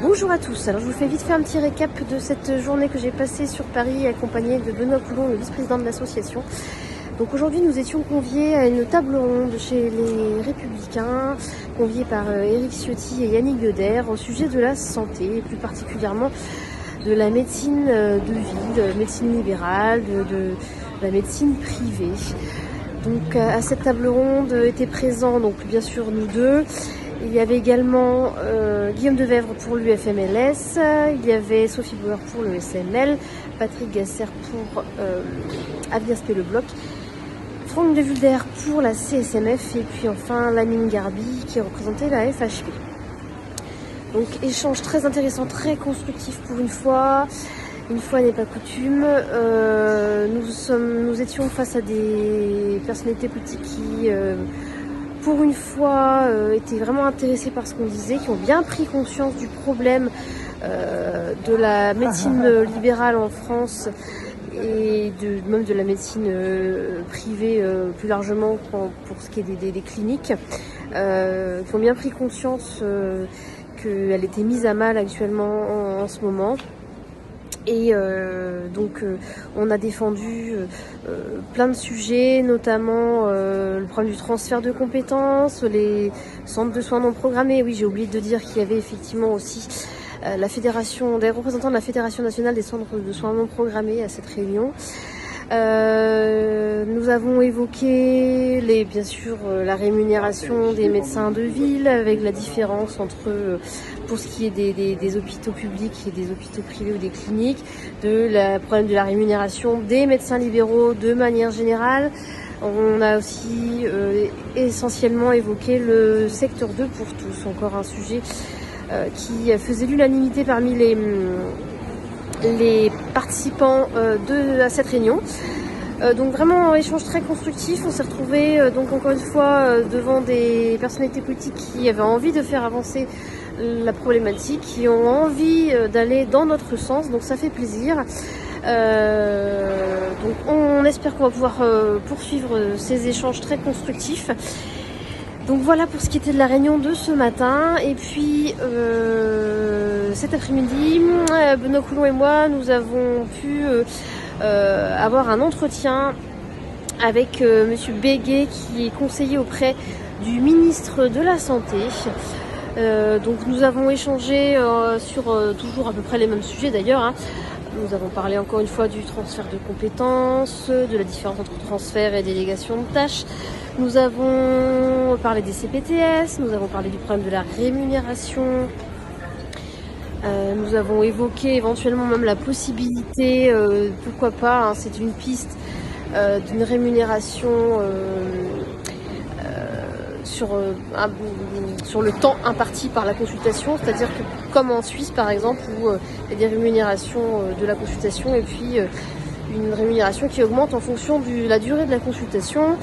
Bonjour à tous, alors je vous fais vite fait un petit récap de cette journée que j'ai passée sur Paris accompagnée de Benoît Coulon, le vice-président de l'association. Donc aujourd'hui nous étions conviés à une table ronde chez les Républicains, conviés par Éric Ciotti et Yannick Goder au sujet de la santé, et plus particulièrement de la médecine de ville, médecine libérale, de la médecine privée. Donc à cette table ronde étaient présents donc bien sûr nous deux. Il y avait également Guillaume Devèvre pour l'UFMLS, il y avait Sophie Bauer pour le SML, Patrick Gasser pour Avenir Spé le Bloc, Franck De Vulder pour la CSMF et puis enfin Lamine Garbi qui représentait la FHP. Donc échange très intéressant, très constructif pour une fois n'est pas coutume. Nous étions face à des personnalités politiques qui pour une fois étaient vraiment intéressés par ce qu'on disait, qui ont bien pris conscience du problème de la médecine libérale en France et même de la médecine privée plus largement pour ce qui est des cliniques, qui ont bien pris conscience qu'elle était mise à mal actuellement en ce moment. Et donc on a défendu plein de sujets, notamment le problème du transfert de compétences, les centres de soins non programmés. Oui, j'ai oublié de dire qu'il y avait effectivement aussi la fédération, des représentants de la Fédération nationale des centres de soins non programmés à cette réunion. Nous avons évoqué bien sûr la rémunération des médecins de ville avec la différence entre pour ce qui est des hôpitaux publics et des hôpitaux privés ou des cliniques, le problème de la rémunération des médecins libéraux de manière générale. On a aussi essentiellement évoqué le secteur 2 pour tous, encore un sujet qui faisait l'unanimité parmi les participants à cette réunion. Donc vraiment un échange très constructif. On s'est retrouvés donc encore une fois devant des personnalités politiques qui avaient envie de faire avancer la problématique, qui ont envie d'aller dans notre sens, donc ça fait plaisir. Donc on espère qu'on va pouvoir poursuivre ces échanges très constructifs. Donc voilà pour ce qui était de la réunion de ce matin. Et puis cet après-midi, Benoît Coulon et moi, nous avons pu avoir un entretien avec Monsieur Béguet, qui est conseiller auprès du ministre de la Santé. Donc nous avons échangé sur toujours à peu près les mêmes sujets d'ailleurs, hein. Nous avons parlé encore une fois du transfert de compétences, de la différence entre transfert et délégation de tâches. Nous avons parlé des CPTS, nous avons parlé du problème de la rémunération. Nous avons évoqué éventuellement même la possibilité, pourquoi pas, hein, c'est une piste, d'une rémunération sur le temps imparti par la consultation, c'est-à-dire que comme en Suisse par exemple où il y a des rémunérations de la consultation et puis une rémunération qui augmente en fonction de la durée de la consultation.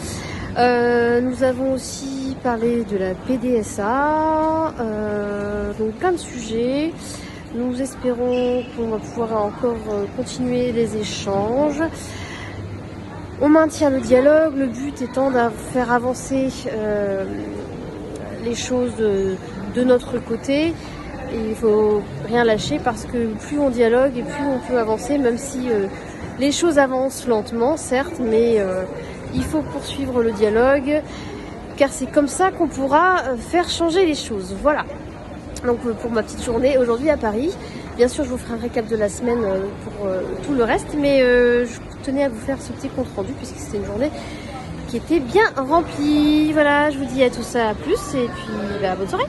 Nous avons aussi parlé de la PDSA, donc plein de sujets. Nous espérons qu'on va pouvoir encore continuer les échanges. On maintient le dialogue, le but étant de faire avancer les choses de notre côté. Et il ne faut rien lâcher parce que plus on dialogue et plus on peut avancer, même si les choses avancent lentement, certes, mais il faut poursuivre le dialogue, car c'est comme ça qu'on pourra faire changer les choses. Voilà. Donc pour ma petite journée aujourd'hui à Paris, bien sûr je vous ferai un récap de la semaine pour tout le reste, mais je tenais à vous faire ce petit compte rendu puisque c'était une journée qui était bien remplie. Voilà, je vous dis à tous à plus et puis bonne soirée.